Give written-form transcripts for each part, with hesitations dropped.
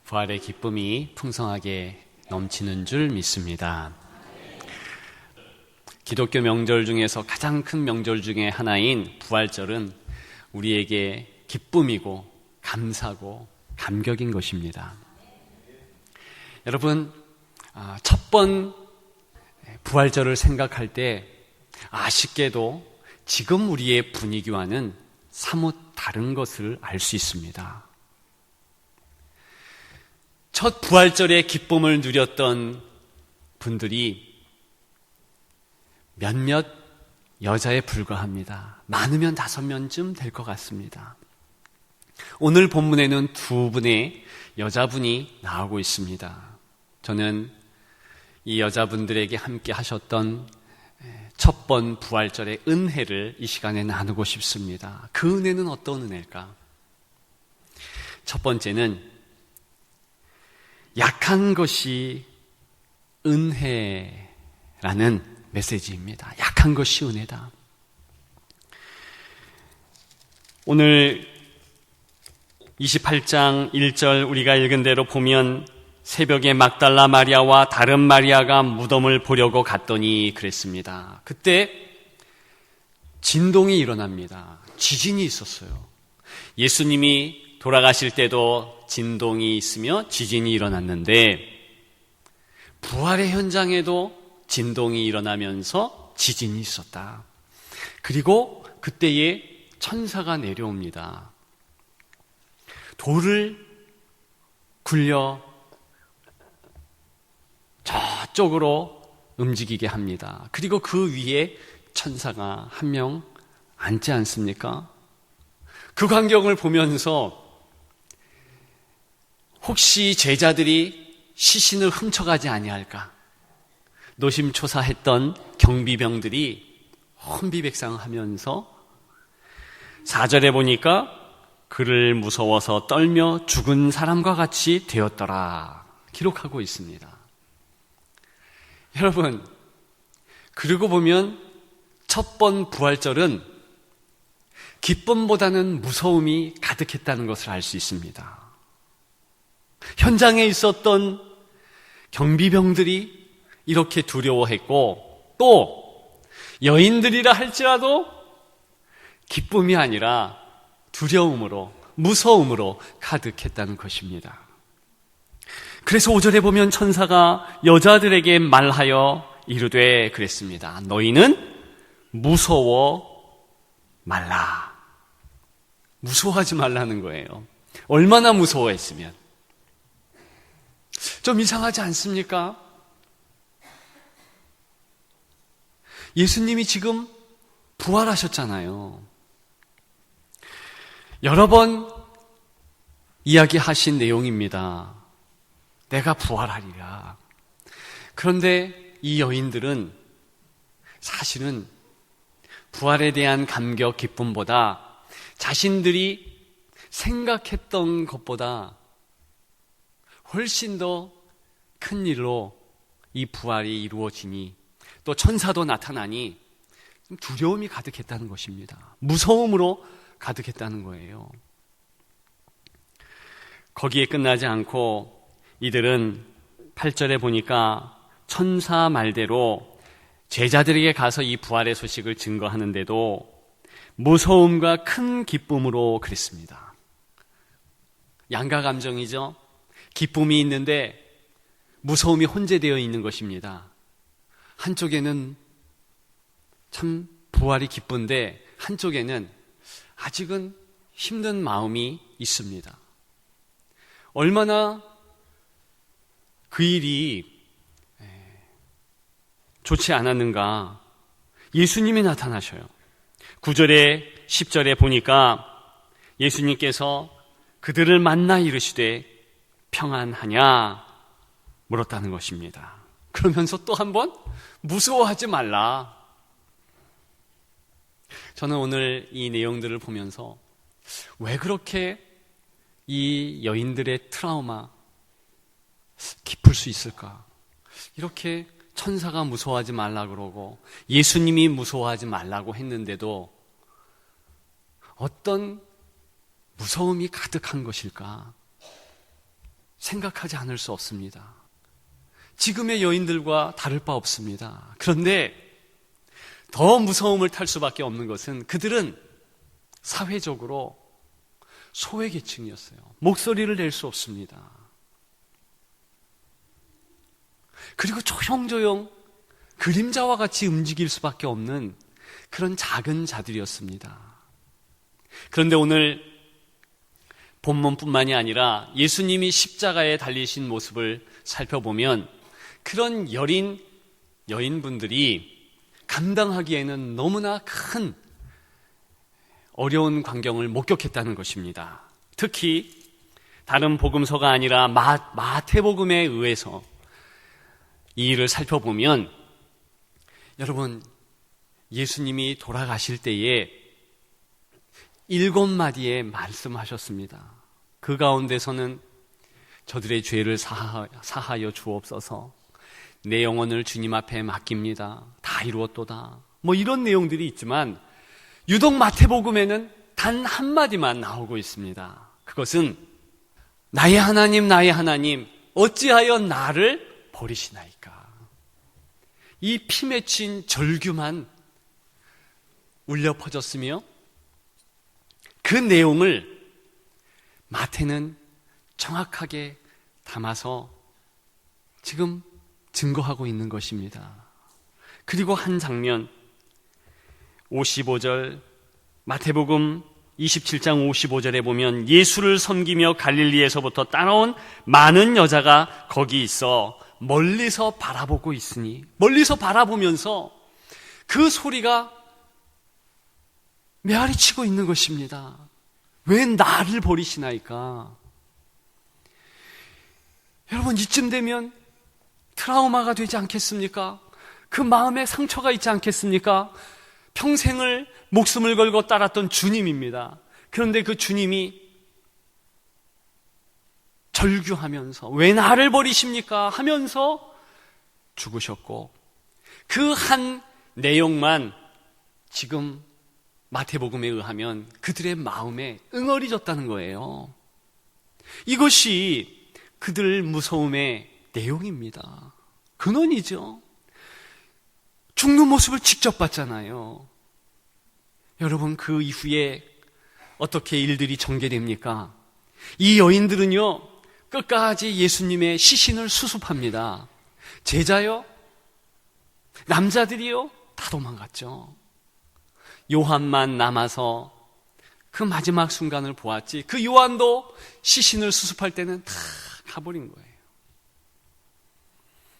부활의 기쁨이 풍성하게 넘치는 줄 믿습니다. 기독교 명절 중에서 가장 큰 명절 중에 하나인 부활절은 우리에게 기쁨이고 감사고 감격인 것입니다. 여러분, 첫 번 부활절을 생각할 때 아쉽게도 지금 우리의 분위기와는 사뭇 다른 것을 알 수 있습니다. 첫 부활절의 기쁨을 누렸던 분들이 몇몇 여자에 불과합니다. 많으면 5명쯤 될 것 같습니다. 오늘 본문에는 2분의 여자분이 나오고 있습니다. 저는 이 여자분들에게 함께 하셨던 첫 번 부활절의 은혜를 이 시간에 나누고 싶습니다. 그 은혜는 어떤 은혜일까? 첫 번째는 약한 것이 은혜라는 메시지입니다. 약한 것이 은혜다. 오늘 28장 1절 우리가 읽은 대로 보면 새벽에 막달라 마리아와 다른 마리아가 무덤을 보려고 갔더니 그랬습니다. 그때 진동이 일어납니다. 지진이 있었어요. 예수님이 돌아가실 때도 진동이 있으며 지진이 일어났는데 부활의 현장에도 진동이 일어나면서 지진이 있었다. 그리고 그때에 천사가 내려옵니다. 돌을 굴려 저쪽으로 움직이게 합니다. 그리고 그 위에 천사가 한 명 앉지 않습니까? 그 광경을 보면서 혹시 제자들이 시신을 훔쳐가지 아니할까? 노심초사했던 경비병들이 혼비백상하면서 4절에 보니까 그를 무서워서 떨며 죽은 사람과 같이 되었더라 기록하고 있습니다. 여러분, 그러고 보면 첫 번 부활절은 기쁨보다는 무서움이 가득했다는 것을 알 수 있습니다. 현장에 있었던 경비병들이 이렇게 두려워했고 또 여인들이라 할지라도 기쁨이 아니라 두려움으로 무서움으로 가득했다는 것입니다. 그래서 5절에 보면 천사가 여자들에게 말하여 이르되 그랬습니다. 너희는 무서워 말라. 무서워하지 말라는 거예요. 얼마나 무서워했으면. 좀 이상하지 않습니까? 예수님이 지금 부활하셨잖아요. 여러 번 이야기하신 내용입니다. 내가 부활하리라. 그런데 이 여인들은 사실은 부활에 대한 감격, 기쁨보다 자신들이 생각했던 것보다 훨씬 더 큰 일로 이 부활이 이루어지니 또 천사도 나타나니 두려움이 가득했다는 것입니다. 무서움으로 가득했다는 거예요. 거기에 끝나지 않고 이들은 8절에 보니까 천사 말대로 제자들에게 가서 이 부활의 소식을 증거하는데도 무서움과 큰 기쁨으로 그랬습니다. 양가 감정이죠. 기쁨이 있는데 무서움이 혼재되어 있는 것입니다. 한쪽에는 참 부활이 기쁜데 한쪽에는 아직은 힘든 마음이 있습니다. 얼마나 그 일이 좋지 않았는가. 예수님이 나타나셔요. 9절에 10절에 보니까 예수님께서 그들을 만나 이르시되 평안하냐 물었다는 것입니다. 그러면서 또 한 번 무서워하지 말라. 저는 오늘 이 내용들을 보면서 왜 그렇게 이 여인들의 트라우마 깊을 수 있을까? 이렇게 천사가 무서워하지 말라고 그러고 예수님이 무서워하지 말라고 했는데도 어떤 무서움이 가득한 것일까? 생각하지 않을 수 없습니다. 지금의 여인들과 다를 바 없습니다. 그런데 더 무서움을 탈 수밖에 없는 것은 그들은 사회적으로 소외계층이었어요. 목소리를 낼 수 없습니다. 그리고 조용조용 그림자와 같이 움직일 수밖에 없는 그런 작은 자들이었습니다. 그런데 오늘 본문뿐만이 아니라 예수님이 십자가에 달리신 모습을 살펴보면 그런 여린 여인분들이 감당하기에는 너무나 큰 어려운 광경을 목격했다는 것입니다. 특히 다른 복음서가 아니라 마태복음에 의해서 이 일을 살펴보면 여러분, 예수님이 돌아가실 때에 7마디의 말씀하셨습니다. 그 가운데서는 저들의 죄를 사하여 주옵소서, 내 영혼을 주님 앞에 맡깁니다, 다 이루었도다, 뭐 이런 내용들이 있지만 유독 마태복음에는 단 한마디만 나오고 있습니다. 그것은 나의 하나님 어찌하여 나를 버리시나이까. 이 피 맺힌 절규만 울려 퍼졌으며 그 내용을 마태는 정확하게 담아서 지금 증거하고 있는 것입니다. 그리고 한 장면 55절, 마태복음 27장 55절에 보면 예수를 섬기며 갈릴리에서부터 따라온 많은 여자가 거기 있어 멀리서 바라보고 있으니, 멀리서 바라보면서 그 소리가 메아리치고 있는 것입니다. 왜 나를 버리시나이까? 여러분, 이쯤 되면 트라우마가 되지 않겠습니까? 그 마음에 상처가 있지 않겠습니까? 평생을 목숨을 걸고 따랐던 주님입니다. 그런데 그 주님이 절규하면서 왜 나를 버리십니까? 하면서 죽으셨고, 그 한 내용만 지금 마태복음에 의하면 그들의 마음에 응어리졌다는 거예요. 이것이 그들 무서움의 내용입니다. 근원이죠. 죽는 모습을 직접 봤잖아요. 여러분, 그 이후에 어떻게 일들이 전개됩니까? 이 여인들은요, 끝까지 예수님의 시신을 수습합니다. 제자요, 남자들이요, 다 도망갔죠. 요한만 남아서 그 마지막 순간을 보았지, 그 요한도 시신을 수습할 때는 다 가버린 거예요.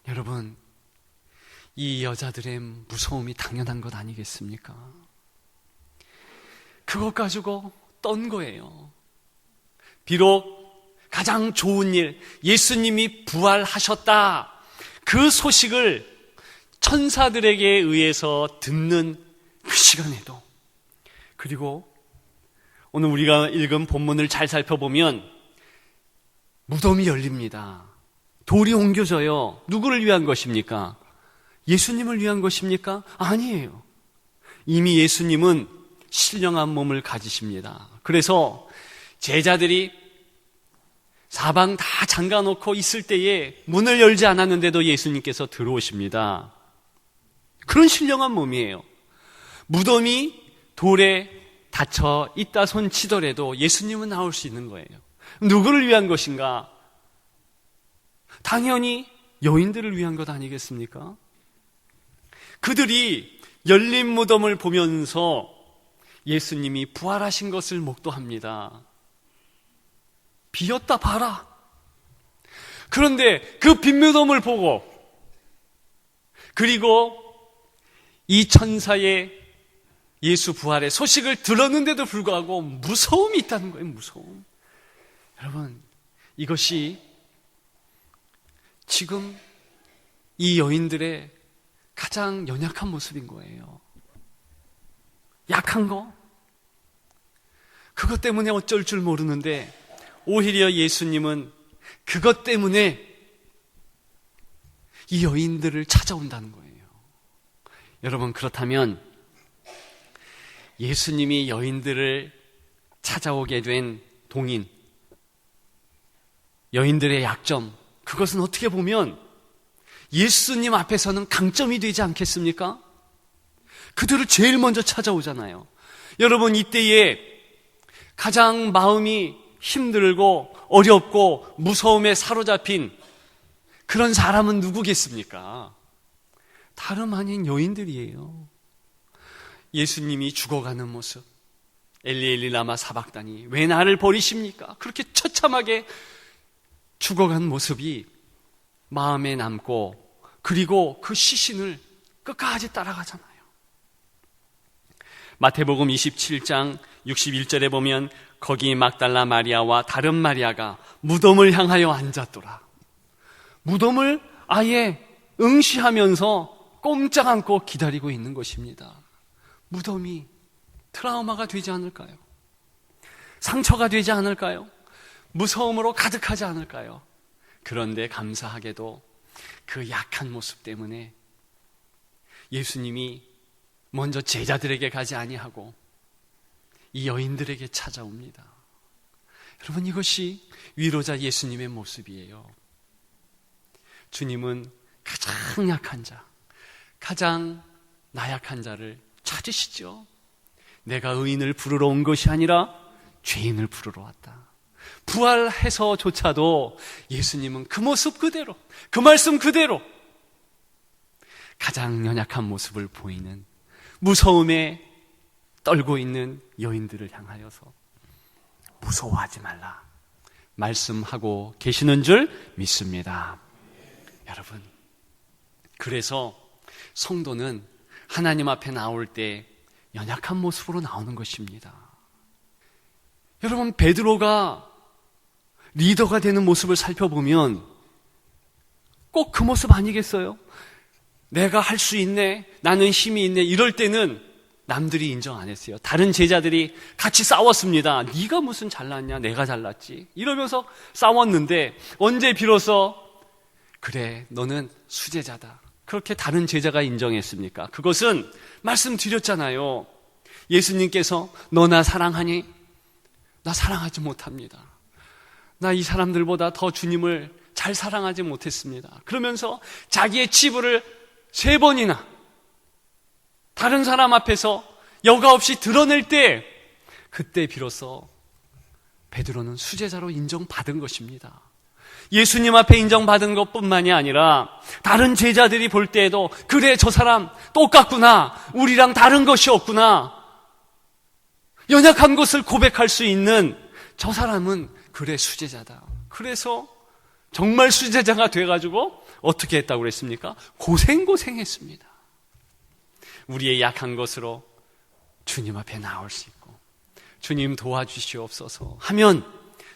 여러분, 이 여자들의 무서움이 당연한 것 아니겠습니까? 그것 가지고 떤 거예요. 비록 가장 좋은 일, 예수님이 부활하셨다, 그 소식을 천사들에게 의해서 듣는 그 시간에도, 그리고 오늘 우리가 읽은 본문을 잘 살펴보면 무덤이 열립니다. 돌이 옮겨져요. 누구를 위한 것입니까? 예수님을 위한 것입니까? 아니에요. 이미 예수님은 신령한 몸을 가지십니다. 그래서 제자들이 사방 다 잠가놓고 있을 때에 문을 열지 않았는데도 예수님께서 들어오십니다. 그런 신령한 몸이에요. 무덤이 돌에 닫혀 있다 손 치더라도 예수님은 나올 수 있는 거예요. 누구를 위한 것인가? 당연히 여인들을 위한 것 아니겠습니까? 그들이 열린 무덤을 보면서 예수님이 부활하신 것을 목도합니다. 비었다 봐라. 그런데 그 빈 무덤을 보고, 그리고 이 천사의 예수 부활의 소식을 들었는데도 불구하고 무서움이 있다는 거예요. 무서움. 여러분, 이것이 지금 이 여인들의 가장 연약한 모습인 거예요. 약한 거, 그것 때문에 어쩔 줄 모르는데 오히려 예수님은 그것 때문에 이 여인들을 찾아온다는 거예요. 여러분, 그렇다면 예수님이 여인들을 찾아오게 된 동인, 여인들의 약점, 그것은 어떻게 보면 예수님 앞에서는 강점이 되지 않겠습니까? 그들을 제일 먼저 찾아오잖아요. 여러분, 이때에 가장 마음이 힘들고 어렵고 무서움에 사로잡힌 그런 사람은 누구겠습니까? 다름 아닌 여인들이에요. 예수님이 죽어가는 모습, 엘리 엘리 라마 사박다니 왜 나를 버리십니까? 그렇게 처참하게 죽어간 모습이 마음에 남고, 그리고 그 시신을 끝까지 따라가잖아요. 마태복음 27장 61절에 보면 거기 막달라 마리아와 다른 마리아가 무덤을 향하여 앉았더라. 무덤을 아예 응시하면서 꼼짝 않고 기다리고 있는 것입니다. 무덤이 트라우마가 되지 않을까요? 상처가 되지 않을까요? 무서움으로 가득하지 않을까요? 그런데 감사하게도 그 약한 모습 때문에 예수님이 먼저 제자들에게 가지 아니하고 이 여인들에게 찾아옵니다. 여러분, 이것이 위로자 예수님의 모습이에요. 주님은 가장 약한 자, 가장 나약한 자를 찾으시죠. 내가 의인을 부르러 온 것이 아니라 죄인을 부르러 왔다. 부활해서조차도 예수님은 그 모습 그대로, 그 말씀 그대로 가장 연약한 모습을 보이는, 무서움에 떨고 있는 여인들을 향하여서 무서워하지 말라 말씀하고 계시는 줄 믿습니다. 여러분, 그래서 성도는 하나님 앞에 나올 때 연약한 모습으로 나오는 것입니다. 여러분, 베드로가 리더가 되는 모습을 살펴보면 꼭 그 모습 아니겠어요? 내가 할 수 있네, 나는 힘이 있네, 이럴 때는 남들이 인정 안 했어요. 다른 제자들이 같이 싸웠습니다. 네가 무슨 잘났냐, 내가 잘났지, 이러면서 싸웠는데 언제 비로소 그래, 너는 수제자다, 그렇게 다른 제자가 인정했습니까? 그것은 말씀드렸잖아요. 예수님께서 너 나 사랑하니? 나 사랑하지 못합니다. 나 이 사람들보다 더 주님을 잘 사랑하지 못했습니다. 그러면서 자기의 치부를 3번이나 다른 사람 앞에서 여과 없이 드러낼 때, 그때 비로소 베드로는 수제자로 인정받은 것입니다. 예수님 앞에 인정받은 것뿐만이 아니라 다른 제자들이 볼 때에도 그래, 저 사람 똑같구나, 우리랑 다른 것이 없구나, 연약한 것을 고백할 수 있는 저 사람은 그래, 수제자다. 그래서 정말 수제자가 돼가지고 어떻게 했다고 그랬습니까? 고생했습니다. 우리의 약한 것으로 주님 앞에 나올 수 있고, 주님 도와주시옵소서 하면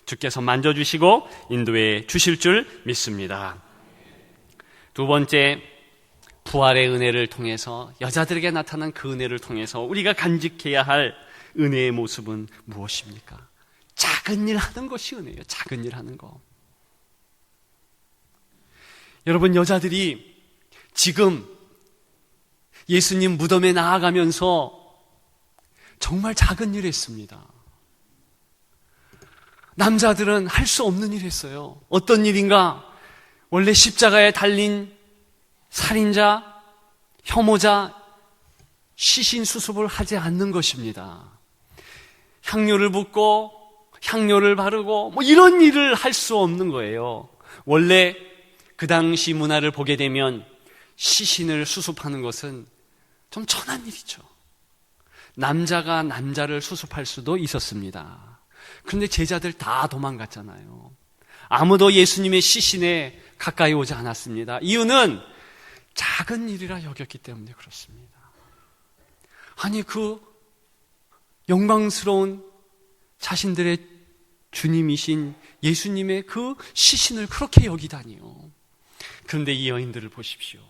주께서 만져주시고 인도해 주실 줄 믿습니다. 두 번째, 부활의 은혜를 통해서, 여자들에게 나타난 그 은혜를 통해서 우리가 간직해야 할 은혜의 모습은 무엇입니까? 작은 일 하는 것이 은혜예요. 작은 일 하는 거. 여러분, 여자들이 지금 예수님 무덤에 나아가면서 정말 작은 일을 했습니다. 남자들은 할 수 없는 일을 했어요. 어떤 일인가? 원래 십자가에 달린 살인자, 혐오자, 시신 수습을 하지 않는 것입니다. 향료를 붓고 향료를 바르고 뭐 이런 일을 할 수 없는 거예요. 원래 그 당시 문화를 보게 되면 시신을 수습하는 것은 좀 천한 일이죠. 남자가 남자를 수습할 수도 있었습니다. 그런데 제자들 다 도망갔잖아요. 아무도 예수님의 시신에 가까이 오지 않았습니다. 이유는 작은 일이라 여겼기 때문에 그렇습니다. 아니, 그 영광스러운 자신들의 주님이신 예수님의 그 시신을 그렇게 여기다니요. 그런데 이 여인들을 보십시오.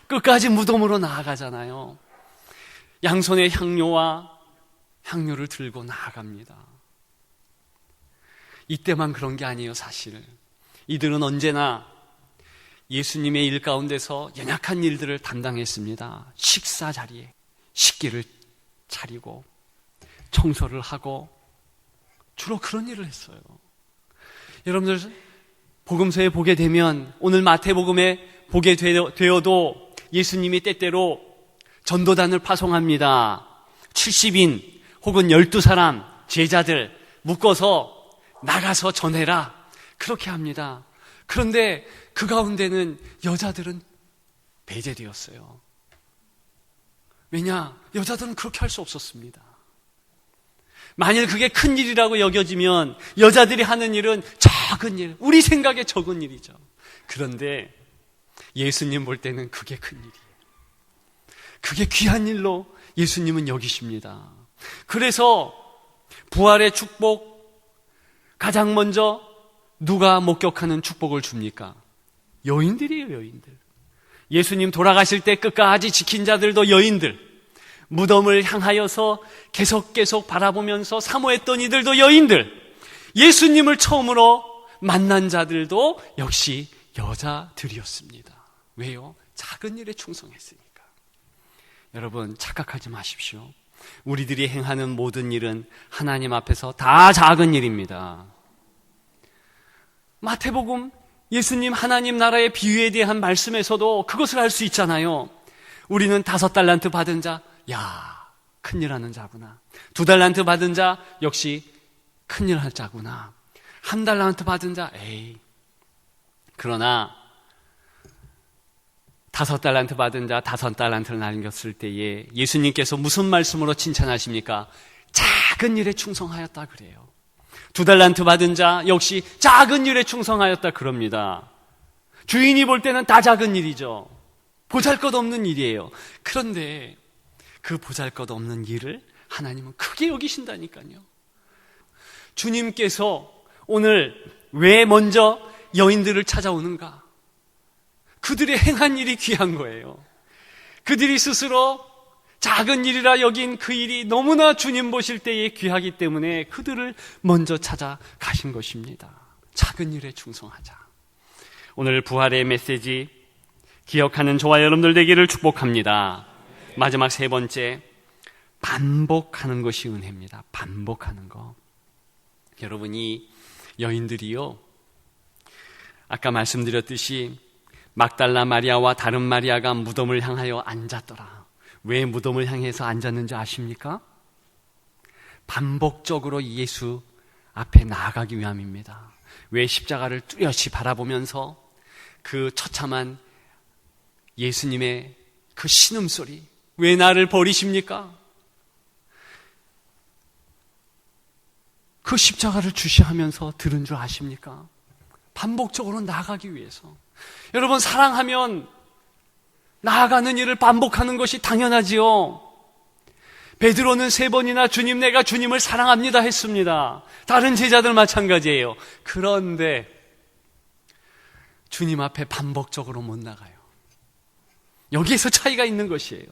끝까지 무덤으로 나아가잖아요. 양손에 향료를 들고 나아갑니다. 이때만 그런 게 아니에요, 사실. 이들은 언제나 예수님의 일 가운데서 연약한 일들을 담당했습니다. 식사 자리에 식기를 차리고 청소를 하고 주로 그런 일을 했어요. 여러분들 복음서에 보게 되면 오늘 마태복음에 보게 되어도 예수님이 때때로 전도단을 파송합니다. 70인 혹은 12사람 제자들 묶어서 나가서 전해라, 그렇게 합니다. 그런데 그 가운데는 여자들은 배제되었어요. 왜냐? 여자들은 그렇게 할 수 없었습니다. 만일 그게 큰 일이라고 여겨지면 여자들이 하는 일은 작은 일, 우리 생각에 적은 일이죠. 그런데 예수님 볼 때는 그게 큰 일이에요. 그게 귀한 일로 예수님은 여기십니다. 그래서 부활의 축복, 가장 먼저 누가 목격하는 축복을 줍니까? 여인들이에요, 여인들. 예수님 돌아가실 때 끝까지 지킨 자들도 여인들. 무덤을 향하여서 계속 바라보면서 사모했던 이들도 여인들. 예수님을 처음으로 만난 자들도 역시 여자들이었습니다. 왜요? 작은 일에 충성했으니까. 여러분, 착각하지 마십시오. 우리들이 행하는 모든 일은 하나님 앞에서 다 작은 일입니다. 마태복음 예수님 하나님 나라의 비유에 대한 말씀에서도 그것을 알 수 있잖아요. 우리는 5달란트 받은 자, 야, 큰일 하는 자구나. 2달란트 받은 자, 역시 큰일 할 자구나. 1달란트 받은 자, 에이. 그러나 5달란트 받은 자 5달란트를 남겼을 때에 예수님께서 무슨 말씀으로 칭찬하십니까? 작은 일에 충성하였다 그래요. 2달란트 받은 자 역시 작은 일에 충성하였다 그럽니다. 주인이 볼 때는 다 작은 일이죠. 보잘것없는 일이에요. 그런데 그 보잘것없는 일을 하나님은 크게 여기신다니까요. 주님께서 오늘 왜 먼저 여인들을 찾아오는가? 그들의 행한 일이 귀한 거예요. 그들이 스스로 작은 일이라 여긴 그 일이 너무나 주님 보실 때에 귀하기 때문에 그들을 먼저 찾아가신 것입니다. 작은 일에 충성하자. 오늘 부활의 메시지 기억하는 저와 여러분들 되기를 축복합니다. 마지막 3번째, 반복하는 것이 은혜입니다. 반복하는 거. 여러분이 여인들이요, 아까 말씀드렸듯이 막달라 마리아와 다른 마리아가 무덤을 향하여 앉았더라. 왜 무덤을 향해서 앉았는지 아십니까? 반복적으로 예수 앞에 나아가기 위함입니다. 왜 십자가를 뚜렷이 바라보면서 그 처참한 예수님의 그 신음소리, 왜 나를 버리십니까? 그 십자가를 주시하면서 들은 줄 아십니까? 반복적으로 나아가기 위해서. 여러분, 사랑하면 나아가는 일을 반복하는 것이 당연하지요. 베드로는 3번이나 주님, 내가 주님을 사랑합니다 했습니다. 다른 제자들 마찬가지예요. 그런데 주님 앞에 반복적으로 못 나가요. 여기에서 차이가 있는 것이에요.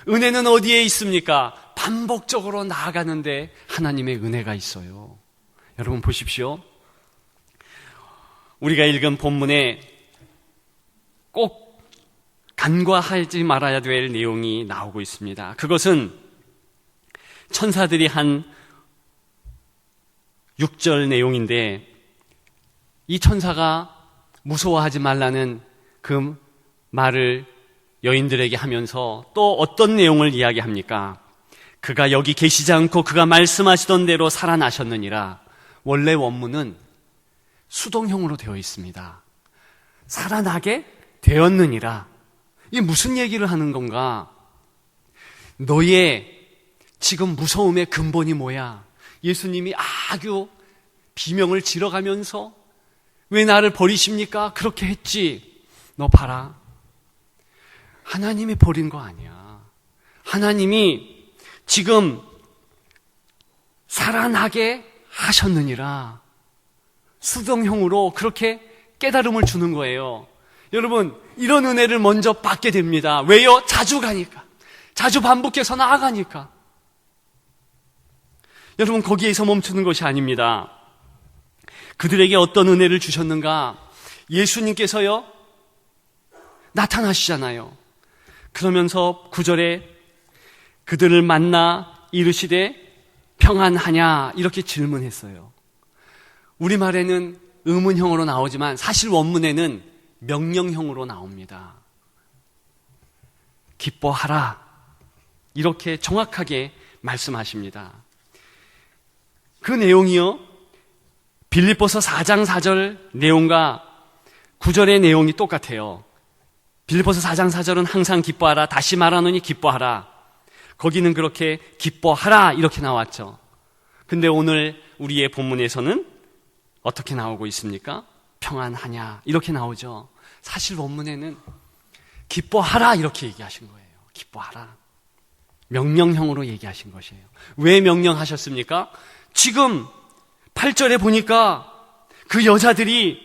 은혜는 어디에 있습니까? 반복적으로 나아가는데 하나님의 은혜가 있어요. 여러분 보십시오. 우리가 읽은 본문에 꼭 간과하지 말아야 될 내용이 나오고 있습니다. 그것은 천사들이 한 6절 내용인데, 이 천사가 무서워하지 말라는 그 말을 여인들에게 하면서 또 어떤 내용을 이야기합니까? 그가 여기 계시지 않고 그가 말씀하시던 대로 살아나셨느니라. 원래 원문은 수동형으로 되어 있습니다. 살아나게 되었느니라. 이게 무슨 얘기를 하는 건가? 너의 지금 무서움의 근본이 뭐야? 예수님이 아주 비명을 지러가면서 왜 나를 버리십니까? 그렇게 했지. 너 봐라. 하나님이 버린 거 아니야. 하나님이 지금 살아나게 하셨느니라. 수동형으로 그렇게 깨달음을 주는 거예요. 여러분, 이런 은혜를 먼저 받게 됩니다. 왜요? 자주 가니까. 자주 반복해서 나아가니까. 여러분, 거기에서 멈추는 것이 아닙니다. 그들에게 어떤 은혜를 주셨는가? 예수님께서요, 나타나시잖아요. 그러면서 9절에 그들을 만나 이르시되 평안하냐? 이렇게 질문했어요. 우리말에는 의문형으로 나오지만 사실 원문에는 명령형으로 나옵니다. 기뻐하라. 이렇게 정확하게 말씀하십니다. 그 내용이요, 빌립보서 4장 4절 내용과 9절의 내용이 똑같아요. 빌립보서 4장 4절은 항상 기뻐하라, 다시 말하노니 기뻐하라. 거기는 그렇게 기뻐하라 이렇게 나왔죠. 근데 오늘 우리의 본문에서는 어떻게 나오고 있습니까? 평안하냐 이렇게 나오죠. 사실 원문에는 기뻐하라 이렇게 얘기하신 거예요. 기뻐하라. 명령형으로 얘기하신 것이에요. 왜 명령하셨습니까? 지금 8절에 보니까 그 여자들이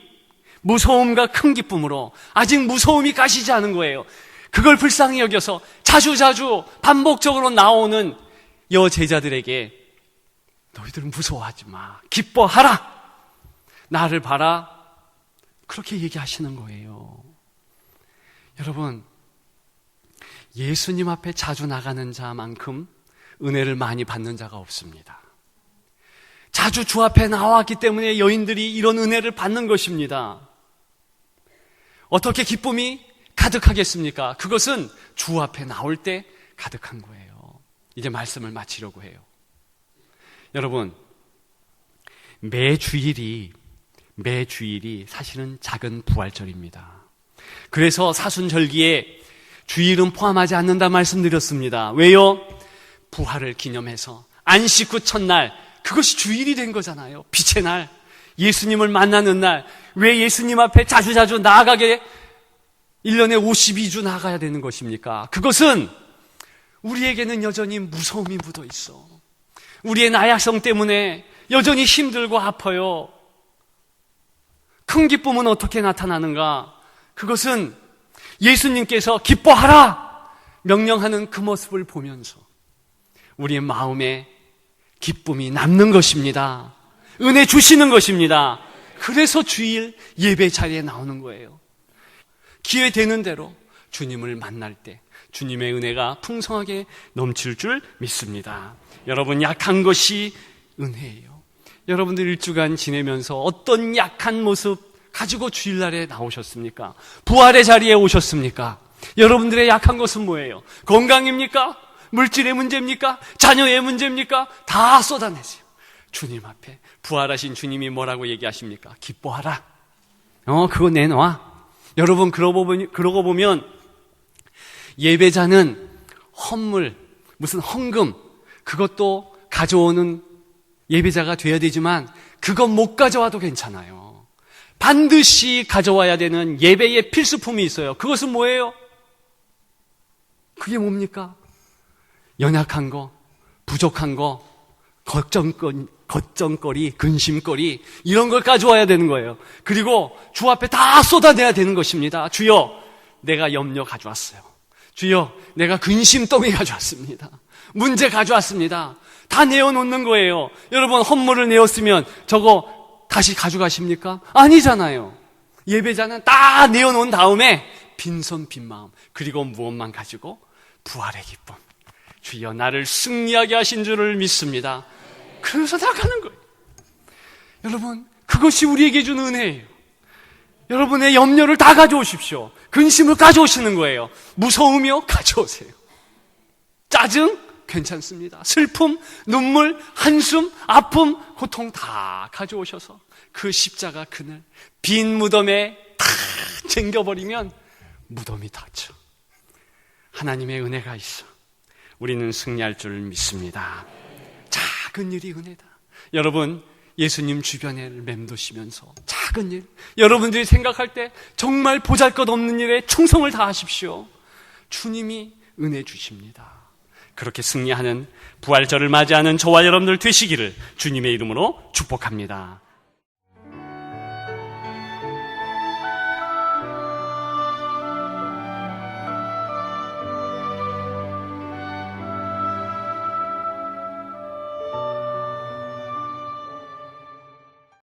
무서움과 큰 기쁨으로 아직 무서움이 가시지 않은 거예요. 그걸 불쌍히 여겨서 자주자주 반복적으로 나오는 여제자들에게 너희들은 무서워하지 마. 기뻐하라. 나를 봐라. 그렇게 얘기하시는 거예요. 여러분, 예수님 앞에 자주 나가는 자만큼 은혜를 많이 받는 자가 없습니다. 자주 주 앞에 나왔기 때문에 여인들이 이런 은혜를 받는 것입니다. 어떻게 기쁨이 가득하겠습니까? 그것은 주 앞에 나올 때 가득한 거예요. 이제 말씀을 마치려고 해요. 여러분, 매주일이 사실은 작은 부활절입니다. 그래서 사순절기에 주일은 포함하지 않는다 말씀드렸습니다. 왜요? 부활을 기념해서 안식 후 첫날, 그것이 주일이 된 거잖아요. 빛의 날, 예수님을 만나는 날. 왜 예수님 앞에 자주자주 나아가게 1년에 52주 나가야 되는 것입니까? 그것은 우리에게는 여전히 무서움이 묻어 있어. 우리의 나약성 때문에 여전히 힘들고 아파요. 큰 기쁨은 어떻게 나타나는가? 그것은 예수님께서 기뻐하라 명령하는 그 모습을 보면서 우리의 마음에 기쁨이 남는 것입니다. 은혜 주시는 것입니다. 그래서 주일 예배 자리에 나오는 거예요. 기회 되는 대로 주님을 만날 때 주님의 은혜가 풍성하게 넘칠 줄 믿습니다. 여러분, 약한 것이 은혜예요. 여러분들 일주간 지내면서 어떤 약한 모습 가지고 주일날에 나오셨습니까? 부활의 자리에 오셨습니까? 여러분들의 약한 것은 뭐예요? 건강입니까? 물질의 문제입니까? 자녀의 문제입니까? 다 쏟아내세요. 주님 앞에 부활하신 주님이 뭐라고 얘기하십니까? 기뻐하라. 그거 내놔. 여러분, 그러고 보면 예배자는 헌물, 무슨 헌금, 그것도 가져오는 예배자가 돼야 되지만 그것 못 가져와도 괜찮아요. 반드시 가져와야 되는 예배의 필수품이 있어요. 그것은 뭐예요? 그게 뭡니까? 연약한 거, 부족한 거, 걱정거리, 근심거리, 이런 걸 가져와야 되는 거예요. 그리고 주 앞에 다 쏟아내야 되는 것입니다. 주여, 내가 염려 가져왔어요. 주여, 내가 근심덩이 가져왔습니다. 문제 가져왔습니다. 다 내어놓는 거예요. 여러분, 헌물을 내었으면 저거 다시 가져가십니까? 아니잖아요. 예배자는 다 내어놓은 다음에 빈손 빈마음, 그리고 무엇만 가지고? 부활의 기쁨. 주여, 나를 승리하게 하신 줄을 믿습니다. 그래서 나가는 거예요. 여러분, 그것이 우리에게 준 은혜예요. 여러분의 염려를 다 가져오십시오. 근심을 가져오시는 거예요. 무서움이요? 가져오세요. 짜증? 괜찮습니다. 슬픔, 눈물, 한숨, 아픔, 고통 다 가져오셔서 그 십자가 그늘 빈 무덤에 다 쟁겨버리면 무덤이 닫혀. 하나님의 은혜가 있어 우리는 승리할 줄 믿습니다. 작은 일이 은혜다. 여러분, 예수님 주변에 맴도시면서 작은 일, 여러분들이 생각할 때 정말 보잘것없는 일에 충성을 다하십시오. 주님이 은혜 주십니다. 그렇게 승리하는 부활절을 맞이하는 저와 여러분들 되시기를 주님의 이름으로 축복합니다.